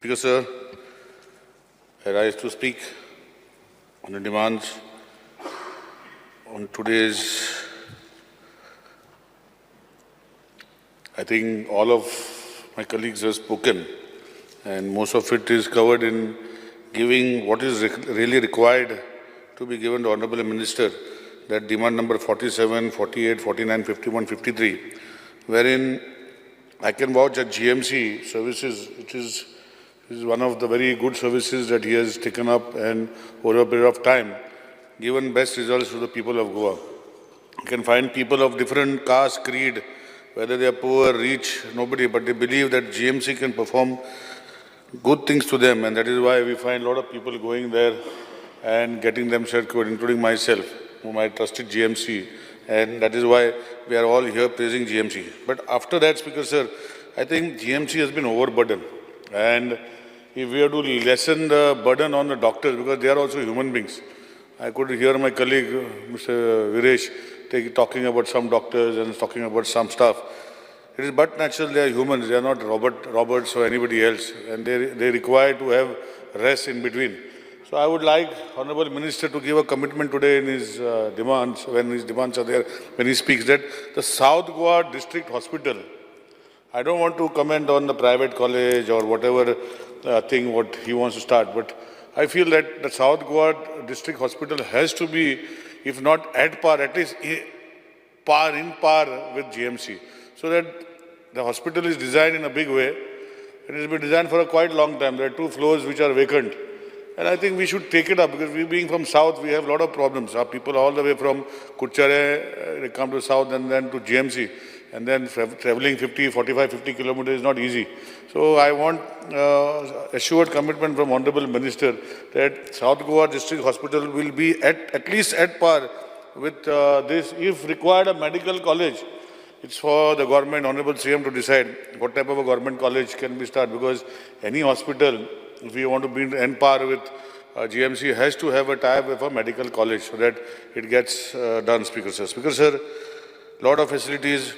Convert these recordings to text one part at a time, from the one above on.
Because, sir, I rise to speak on the demands on today's. I think all of my colleagues have spoken, and most of it is covered in giving what is really required to be given to Honorable Minister, that demand number 47, 48, 49, 51, 53, wherein I can vouch that GMC services, which is one of the very good services that he has taken up and over a period of time, given best results to the people of Goa. You can find people of different caste, creed, whether they are poor, rich, nobody, but they believe that GMC can perform good things to them, and that is why we find a lot of people going there and getting themselves cured, including myself, whom I trusted GMC, and that is why we are all here praising GMC. But after that, Speaker Sir, I think GMC has been overburdened, and if we have to lessen the burden on the doctors, because they are also human beings. I could hear my colleague, Mr. Viresh, talking about some doctors and talking about some stuff. It is but natural, they are humans, they are not robots or anybody else, and they require to have rest in between. So I would like Honorable Minister to give a commitment today in his demands, when his demands are there, when he speaks, that the South Goa District Hospital, I don't want to comment on the private college or whatever thing what he wants to start, but I feel that the South Goa District Hospital has to be, if not at par, at least in par with GMC, so that the hospital is designed in a big way. It has been designed for a quite long time. There are 2 floors which are vacant. And I think we should take it up, because we being from South, we have a lot of problems. Our people all the way from Kuchare, they come to South and then to GMC. And then traveling 50 kilometers is not easy. So I want assured commitment from Honorable Minister that South Goa District Hospital will be at least at par with this. If required a medical college, it's for the government, Honorable CM, to decide what type of a government college can be started, because any hospital, if we want to be in par with GMC, has to have a tie-up with a medical college so that it gets done, Speaker Sir. Speaker Sir, lot of facilities,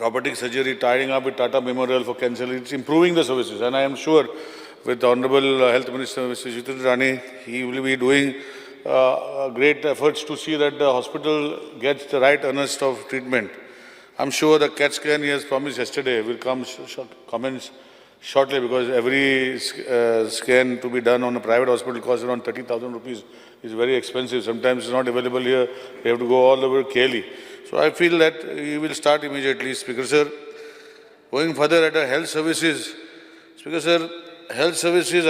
robotic surgery, tying up with Tata Memorial for cancer, it's improving the services. And I am sure with the Honorable Health Minister, Mr. Jitendra Rani, he will be doing great efforts to see that the hospital gets the right earnest of treatment. I'm sure the CAT scan he has promised yesterday will come comments shortly, because every scan to be done on a private hospital costs around 30,000 rupees. It's very expensive. Sometimes it's not available here. They have to go all over Kelly. So I feel that we will start immediately, Speaker Sir. Going further at the health services, Speaker Sir, health services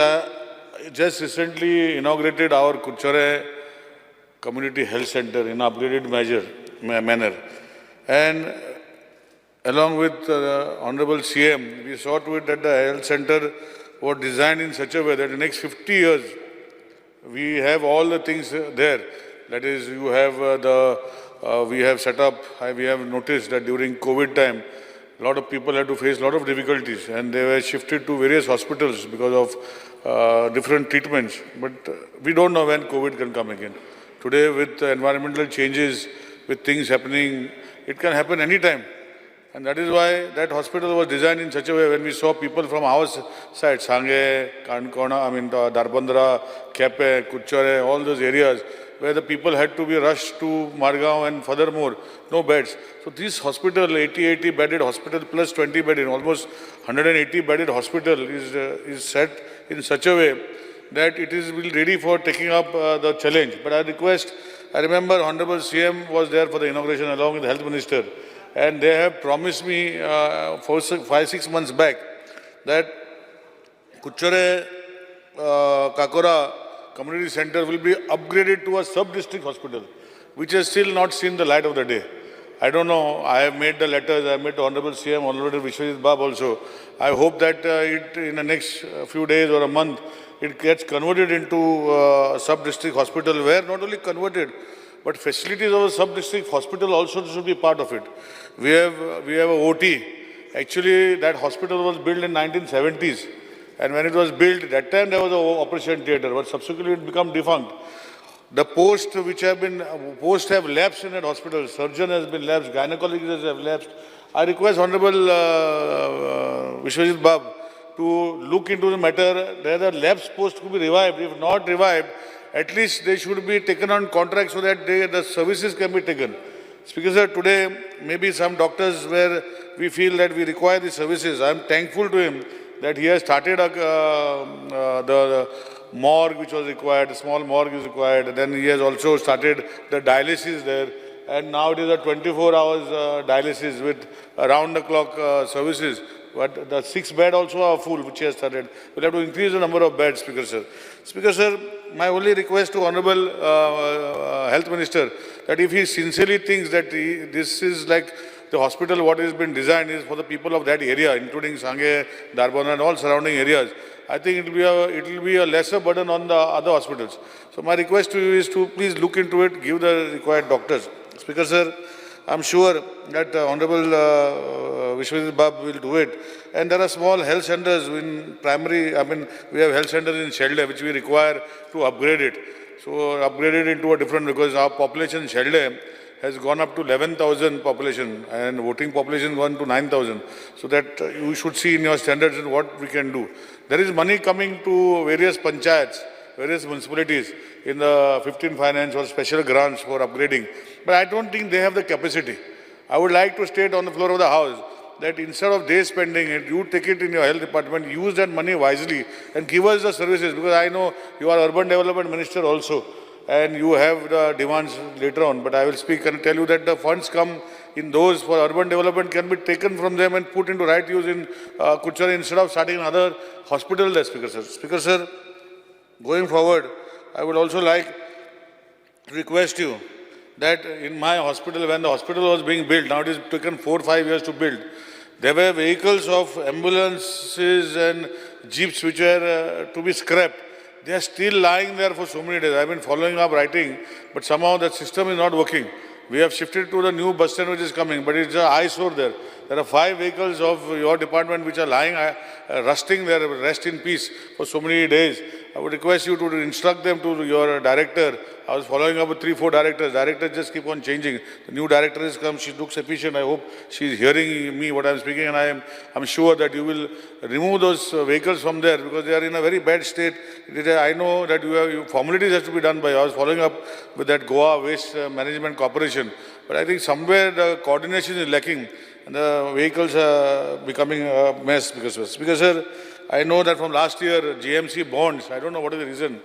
just recently inaugurated our Kuchare Community Health Center in upgraded manner. And along with Honorable CM, we saw to it that the health center was designed in such a way that in the next 50 years, we have all the things there. That is, you have we have set up, we have noticed that during COVID time, a lot of people had to face a lot of difficulties, and they were shifted to various hospitals because of different treatments. But we don't know when COVID can come again. Today, with environmental changes, with things happening, it can happen anytime. And that is why that hospital was designed in such a way. When we saw people from our side, Sanghe, Kankona, Darbandra, Kepe, Kuchare, all those areas, where the people had to be rushed to Margaon, and furthermore, no beds. So this hospital, 80 bedded hospital plus 20 bedded, almost 180 bedded hospital is set in such a way that it is ready for taking up the challenge. But I remember Honorable CM was there for the inauguration along with the Health Minister, and they have promised me 5-6 months back that Kuchare Kakora Community Center will be upgraded to a sub-district hospital, which has still not seen the light of the day. I don't know, I have made the letters, I have made to Honorable CM, Honorable Vishwajit Bab also. I hope that in the next few days or a month, it gets converted into a sub-district hospital, where not only converted, but facilities of a sub-district hospital also should be part of it. We have a OT. Actually, that hospital was built in 1970s. And when it was built, that time there was an operation theatre, but subsequently it became defunct. The posts have lapsed in that hospital. Surgeon has been lapsed, gynecologists have lapsed. I request Honorable Vishwajit Bab to look into the matter. There are labs supposed to be revived. If not revived, at least they should be taken on contract so that the services can be taken. Speaker sir, today maybe some doctors where we feel that we require the services. I am thankful to him that he has started the morgue which was required, a small morgue is required. Then he has also started the dialysis there. And now it is a 24 hours dialysis with around-the-clock services. But the 6 beds also are full, which he has started. We'll have to increase the number of beds, Speaker sir. Speaker sir, my only request to Honorable Health Minister, that if he sincerely thinks that this is like the hospital, what has been designed is for the people of that area, including Sangay, Darbhanga and all surrounding areas, I think it will be a lesser burden on the other hospitals. So my request to you is to please look into it, give the required doctors. Speaker sir, I'm sure that Honorable Vishwajit Bab will do it. And there are small health centers in primary, we have health centers in Shelde which we require to upgrade it. So upgrade it into a different, because our population in Shelde has gone up to 11,000 population and voting population gone to 9,000. So that you should see in your standards and what we can do. There is money coming to various panchayats, various municipalities in the 15 finance or special grants for upgrading. But I don't think they have the capacity. I would like to state on the floor of the House that instead of they spending it, you take it in your health department, use that money wisely and give us the services. Because I know you are urban development minister also and you have the demands later on. But I will speak and tell you that the funds come in those for urban development can be taken from them and put into right use in Kuchari instead of starting another hospital there, Speaker sir. Speaker sir, going forward, I would also like to request you that in my hospital, when the hospital was being built, now it is taken 4 or 5 years to build, there were vehicles of ambulances and jeeps which were to be scrapped. They are still lying there for so many days. I have been following up writing, but somehow that system is not working. We have shifted to the new bus stand which is coming, but it's an eyesore there. There are 5 vehicles of your department which are lying, rusting there, rest in peace for so many days. I would request you to instruct them to your director. I was following up with 3 or 4 directors. Directors just keep on changing. The new director has come. She looks efficient. I hope she is hearing me what I am speaking, and I'm sure that you will remove those vehicles from there because they are in a very bad state. I know that formalities have to be done by. I was following up with that Goa Waste Management Corporation, but I think somewhere the coordination is lacking and the vehicles are becoming a mess. Because sir, I know that from last year, GMC bonds, I don't know what is the reason,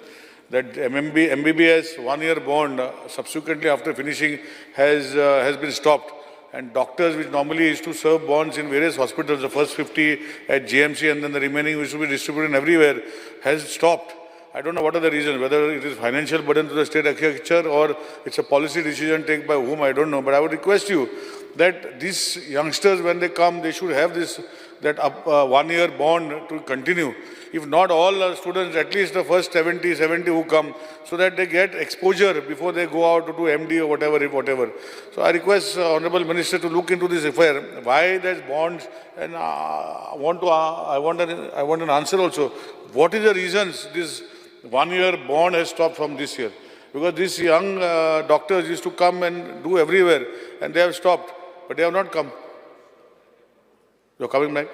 that MBBS 1-year bond subsequently after finishing has been stopped. And doctors, which normally used to serve bonds in various hospitals, the first 50 at GMC and then the remaining which will be distributed everywhere, has stopped. I don't know what are the reasons, whether it is financial burden to the state agriculture or it's a policy decision taken by whom, I don't know. But I would request you that these youngsters, when they come, they should have that 1-year bond to continue. If not all students, at least the first 70 who come, so that they get exposure before they go out to do MD or whatever. So I request Honorable Minister to look into this affair. Why there's bonds, and I want an answer also. What is the reasons this 1-year bond has stopped from this year? Because these young doctors used to come and do everywhere, and they have stopped, but they have not come. You're coming back?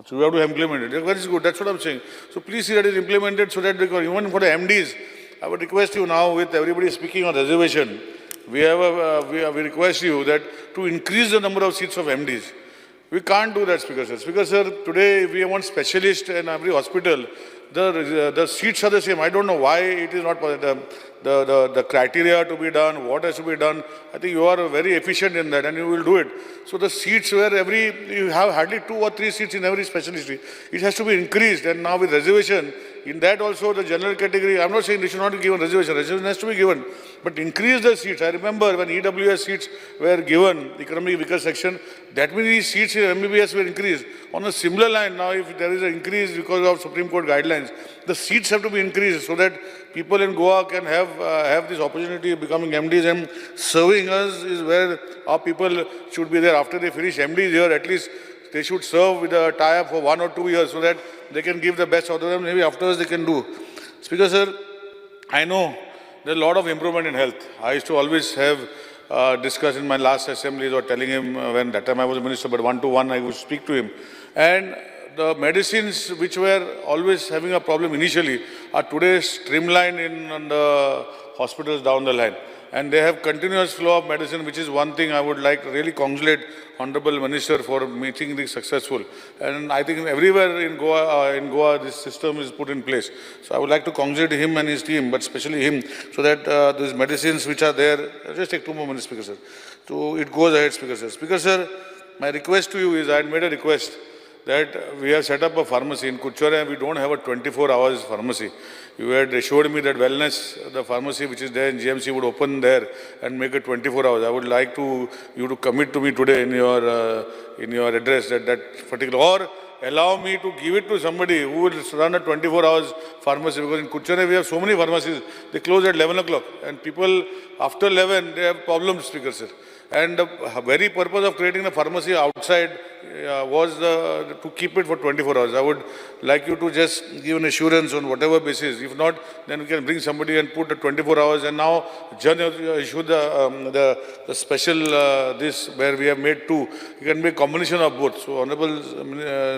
So we have to implement it. That is good. That's what I'm saying. So please see that it is implemented so that even for the MDs, I would request you now, with everybody speaking on reservation, we request you that to increase the number of seats of MDs. We can't do that, Speaker sir. Speaker sir, today if we want specialists in every hospital, the seats are the same. I don't know why it is not the criteria to be done, what has to be done. I think you are very efficient in that and you will do it. So the seats where you have hardly 2 or 3 seats in every specialty. It has to be increased, and now with reservation, in that also the general category, I'm not saying they should not be given reservation. Reservation has to be given, but increase the seats. I remember when EWS seats were given, economic weaker section, that many seats in MBBS were increased. On a similar line, now if there is an increase because of Supreme Court guidelines, the seats have to be increased so that people in Goa can have this opportunity of becoming MDs, and serving us is where our people should be there. After they finish MDs here, at least they should serve with a tie-up for 1 or 2 years so that they can give the best out of them. Maybe afterwards they can do. Speaker sir, I know there's a lot of improvement in health. I used to always have discussed in my last assemblies or telling him when that time I was a minister, but one-to-one I would speak to him. And the medicines which were always having a problem initially are today streamlined in the hospitals down the line. And they have continuous flow of medicine, which is one thing I would like to really congratulate Honorable Minister for making this successful. And I think everywhere in Goa, this system is put in place. So I would like to congratulate him and his team, but especially him, so that these medicines which are there, just take 2 more minutes, Speaker Sir. So it goes ahead, Speaker Sir. Speaker Sir, my request to you is, I had made a request that we have set up a pharmacy in Kuchore and we don't have a 24 hours pharmacy. You had assured me that wellness, the pharmacy which is there in GMC would open there and make it 24 hours. I would like you to commit to me today in your address that particular, or allow me to give it to somebody who will run a 24 hours pharmacy, because in Kuchore we have so many pharmacies, they close at 11 o'clock and people after 11 they have problems, Speaker Sir. And the very purpose of creating the pharmacy outside was to keep it for 24 hours. I would like you to just give an assurance on whatever basis. If not, then we can bring somebody and put the 24 hours. And now Jan issue the special this where we have made 2. You can make combination of both. So Honorable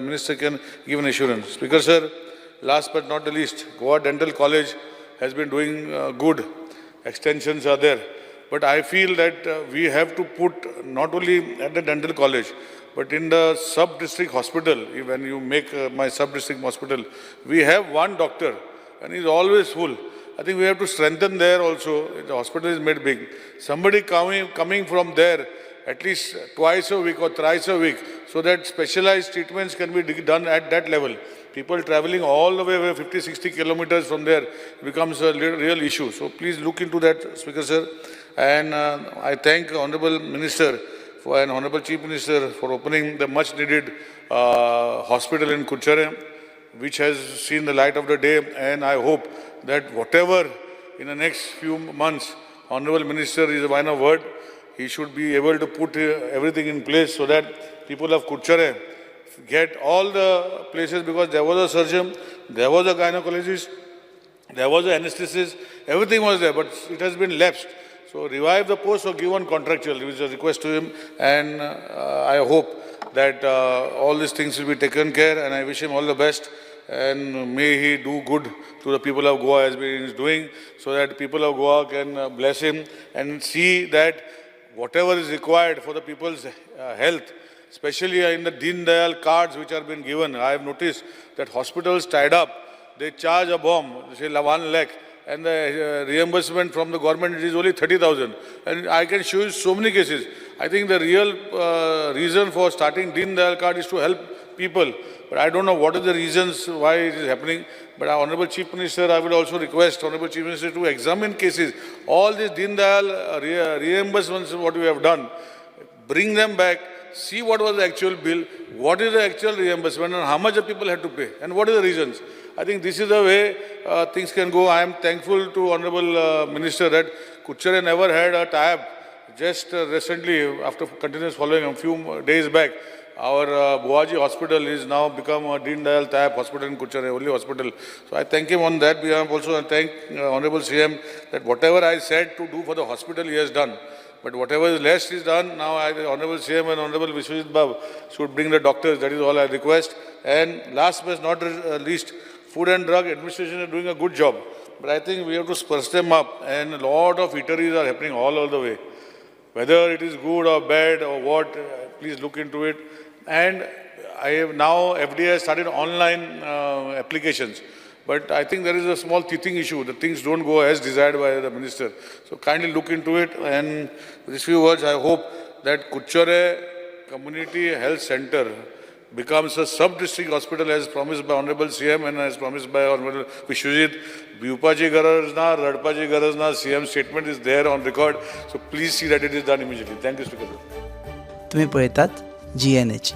Minister can give an assurance. Speaker Sir, last but not the least, Goa Dental College has been doing good. Extensions are there. But I feel that we have to put not only at the dental college, but in the sub-district hospital, when you make my sub-district hospital, we have one doctor and he's always full. I think we have to strengthen there also. The hospital is made big. Somebody coming from there at least twice a week or thrice a week, so that specialized treatments can be done at that level. People traveling all the way 50, 60 kilometers from there becomes a real issue. So please look into that, Speaker Sir. And I thank Honorable Minister and Honorable Chief Minister for opening the much needed hospital in Kuchare, which has seen the light of the day. And I hope that whatever in the next few months, Honorable Minister is a man of word, he should be able to put everything in place so that people of Kuchare get all the places, because there was a surgeon, there was a gynecologist, there was an anesthetist, everything was there, but it has been lapsed. So revive the post or give one contractual, which is a request to him. And I hope that all these things will be taken care, and I wish him all the best. And may he do good to the people of Goa as he is doing, so that people of Goa can bless him and see that whatever is required for the people's health, especially in the Deen Dayal cards which are being given. I have noticed that hospitals tied up, they charge a bomb, say 1 lakh. And the reimbursement from the government is only 30,000. And I can show you so many cases. I think the real reason for starting Deen Dayal card is to help people. But I don't know what are the reasons why it is happening. But Honorable Chief Minister, I would also request Honorable Chief Minister to examine cases. All these Deen Dayal reimbursements, what we have done, bring them back, see what was the actual bill, what is the actual reimbursement, and how much the people had to pay, and what are the reasons. I think this is the way things can go. I am thankful to Honorable Minister that Kuchare never had a tie-up. Just recently, after continuous following a few days back, our Boaji hospital is now become a Deen Dayal tie-up hospital in Kuchare, only hospital. So I thank him on that behalf also, and thank Honorable CM that whatever I said to do for the hospital, he has done. But whatever is less is done. Now the Honorable CM and Honorable Vishwajit Babu should bring the doctors. That is all I request. And last but not least, Food and Drug Administration are doing a good job. But I think we have to spruce them up. And a lot of eateries are happening all the way. Whether it is good or bad or what, please look into it. And I have now, FDA has started online applications. But I think there is a small teething issue. The things don't go as desired by the minister. So kindly look into it. And with these few words, I hope that Kuchare Community Health Center becomes a sub-district hospital as promised by Honorable CM and as promised by Honorable Vishwajit. Bhupaji Garazna, Radpaji Garazna, CM statement is there on record. So please see that it is done immediately. Thank you, Speaker. तुम्ही पळयतात GNH.